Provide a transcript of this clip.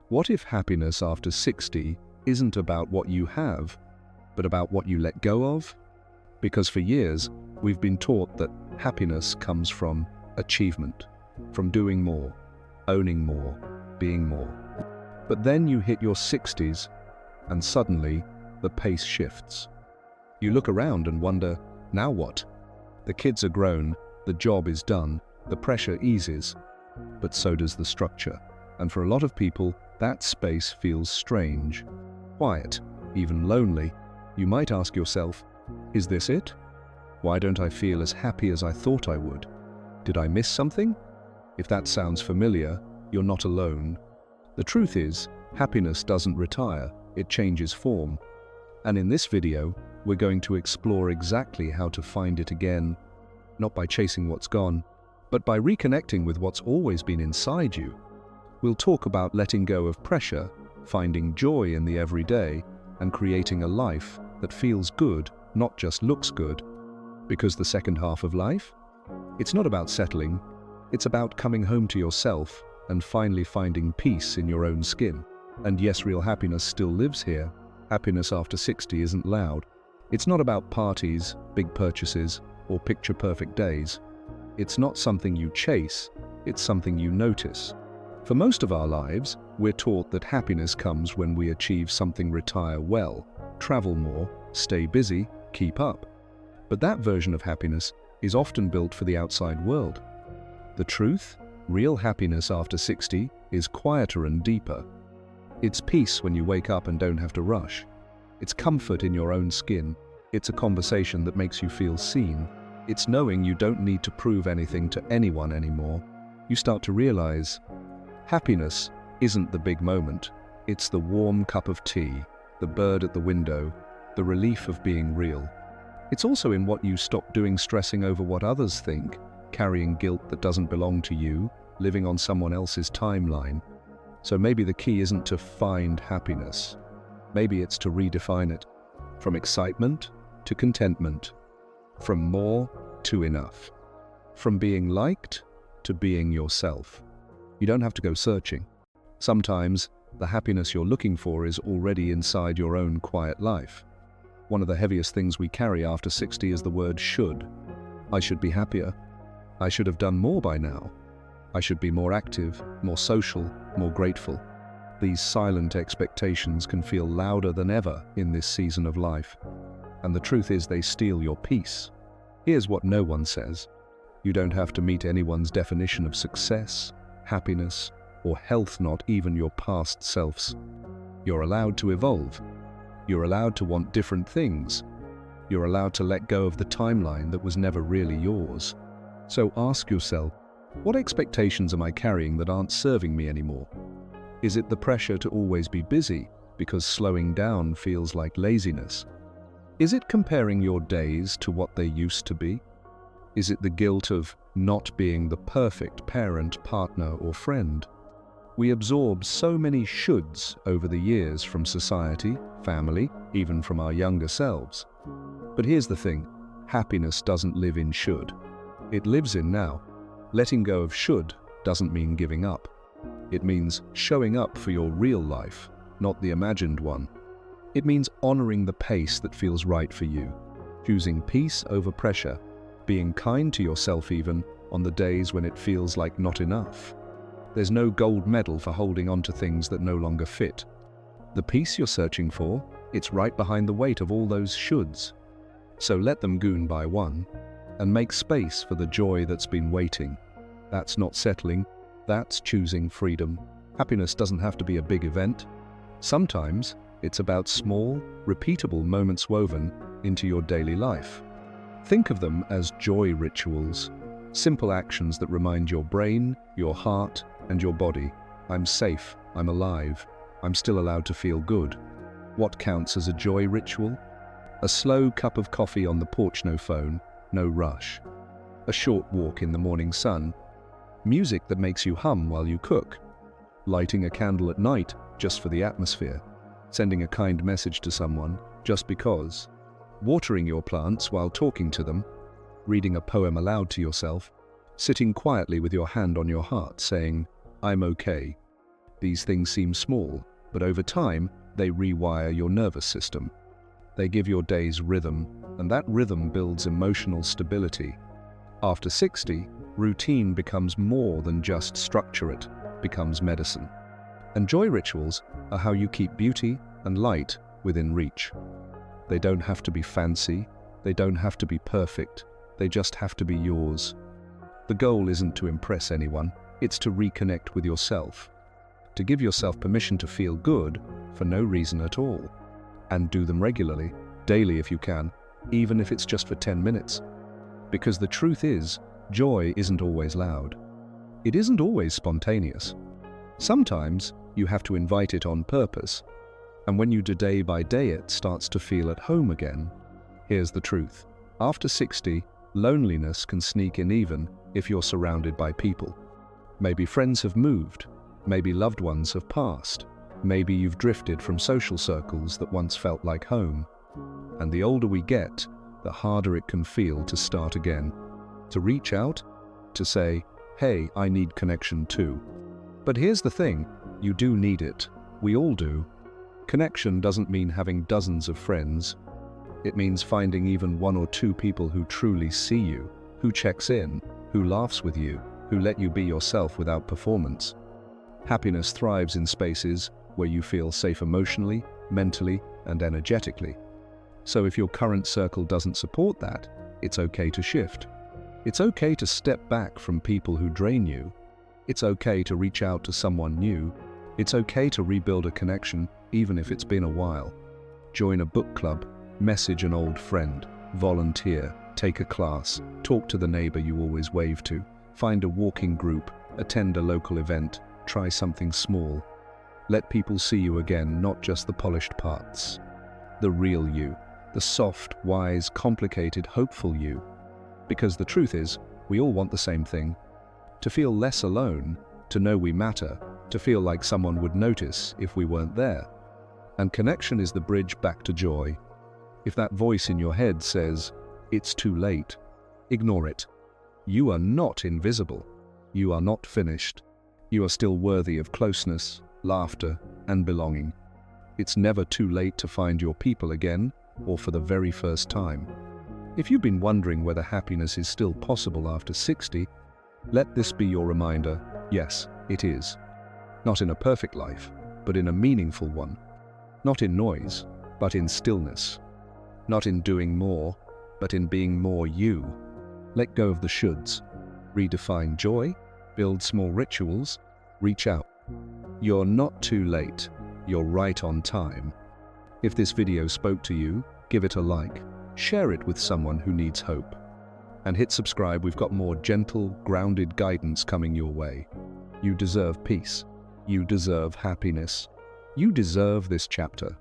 What if happiness after 60 isn't about what you have, but about what you let go of? Because for years, we've been taught that happiness comes from achievement, from doing more, owning more, being more. But then you hit your 60s, and suddenly the pace shifts. You look around and wonder, now what? The kids are grown, the job is done, the pressure eases, but so does the structure. And for a lot of people, that space feels strange, quiet, even lonely. You might ask yourself, is this it? Why don't I feel as happy as I thought I would? Did I miss something? If that sounds familiar, you're not alone. The truth is, happiness doesn't retire, it changes form. And in this video, we're going to explore exactly how to find it again, not by chasing what's gone, but by reconnecting with what's always been inside you. We'll talk about letting go of pressure, finding joy in the everyday, and creating a life that feels good, not just looks good. Because the second half of life? It's not about settling, it's about coming home to yourself and finally finding peace in your own skin. And yes, real happiness still lives here. Happiness after 60 isn't loud. It's not about parties, big purchases, or picture-perfect days. It's not something you chase, it's something you notice. For most of our lives, we're taught that happiness comes when we achieve something, retire well, travel more, stay busy, keep up. But that version of happiness is often built for the outside world. The truth? Real happiness after 60 is quieter and deeper. It's peace when you wake up and don't have to rush. It's comfort in your own skin. It's a conversation that makes you feel seen. It's knowing you don't need to prove anything to anyone anymore. You start to realize happiness isn't the big moment. It's the warm cup of tea, the bird at the window, the relief of being real. It's also in what you stop doing, stressing over what others think, carrying guilt that doesn't belong to you, living on someone else's timeline. So maybe the key isn't to find happiness. Maybe it's to redefine it. From excitement to contentment. From more to enough. From being liked to being yourself. You don't have to go searching. Sometimes the happiness you're looking for is already inside your own quiet life. One of the heaviest things we carry after 60 is the word should. I should be happier. I should have done more by now. I should be more active, more social, more grateful. These silent expectations can feel louder than ever in this season of life. And the truth is, they steal your peace. Here's what no one says. You don't have to meet anyone's definition of success, happiness, or health, not even your past selves. You're allowed to evolve. You're allowed to want different things. You're allowed to let go of the timeline that was never really yours. So ask yourself, what expectations am I carrying that aren't serving me anymore? Is it the pressure to always be busy because slowing down feels like laziness? Is it comparing your days to what they used to be? Is it the guilt of not being the perfect parent, partner, or friend? We absorb so many shoulds over the years from society, family, even from our younger selves. But here's the thing, happiness doesn't live in should. It lives in now. Letting go of should doesn't mean giving up. It means showing up for your real life, not the imagined one. It means honoring the pace that feels right for you, choosing peace over pressure, being kind to yourself even on the days when it feels like not enough. There's no gold medal for holding on to things that no longer fit. The peace you're searching for, it's right behind the weight of all those shoulds. So let them goon by one, and make space for the joy that's been waiting. That's not settling, that's choosing freedom. Happiness doesn't have to be a big event. Sometimes it's about small, repeatable moments woven into your daily life. Think of them as joy rituals, simple actions that remind your brain, your heart, and your body, I'm safe, I'm alive, I'm still allowed to feel good. What counts as a joy ritual? A slow cup of coffee on the porch, no phone, no rush. A short walk in the morning sun. Music that makes you hum while you cook. Lighting a candle at night just for the atmosphere. Sending a kind message to someone just because. Watering your plants while talking to them. Reading a poem aloud to yourself. Sitting quietly with your hand on your heart saying, I'm okay. These things seem small, but over time, they rewire your nervous system. They give your days rhythm, and that rhythm builds emotional stability. After 60, routine becomes more than just structure, it becomes medicine. And joy rituals are how you keep beauty and light within reach. They don't have to be fancy, they don't have to be perfect, they just have to be yours. The goal isn't to impress anyone, it's to reconnect with yourself. To give yourself permission to feel good for no reason at all. And do them regularly, daily if you can, even if it's just for 10 minutes. Because the truth is, joy isn't always loud. It isn't always spontaneous. Sometimes you have to invite it on purpose. And when you do day by day, it starts to feel at home again. Here's the truth. After 60, loneliness can sneak in even if you're surrounded by people. Maybe friends have moved. Maybe loved ones have passed. Maybe you've drifted from social circles that once felt like home. And the older we get, the harder it can feel to start again. To reach out, to say, hey, I need connection too. But here's the thing, you do need it. We all do. Connection doesn't mean having dozens of friends. It means finding even one or two people who truly see you, who checks in, who laughs with you, who let you be yourself without performance. Happiness thrives in spaces where you feel safe emotionally, mentally, and energetically. So if your current circle doesn't support that, it's okay to shift. It's okay to step back from people who drain you. It's okay to reach out to someone new. It's okay to rebuild a connection, even if it's been a while. Join a book club, message an old friend, volunteer, take a class, talk to the neighbor you always wave to, find a walking group, attend a local event, try something small. Let people see you again, not just the polished parts. The real you, the soft, wise, complicated, hopeful you. Because the truth is, we all want the same thing. To feel less alone, to know we matter, to feel like someone would notice if we weren't there. And connection is the bridge back to joy. If that voice in your head says, it's too late, ignore it. You are not invisible. You are not finished. You are still worthy of closeness, laughter, and belonging. It's never too late to find your people again, or for the very first time. If you've been wondering whether happiness is still possible after 60, let this be your reminder, yes, it is. Not in a perfect life, but in a meaningful one. Not in noise, but in stillness. Not in doing more, but in being more you. Let go of the shoulds. Redefine joy, build small rituals, reach out. You're not too late, you're right on time. If this video spoke to you, give it a like, share it with someone who needs hope. And hit subscribe, we've got more gentle, grounded guidance coming your way. You deserve peace. You deserve happiness. You deserve this chapter.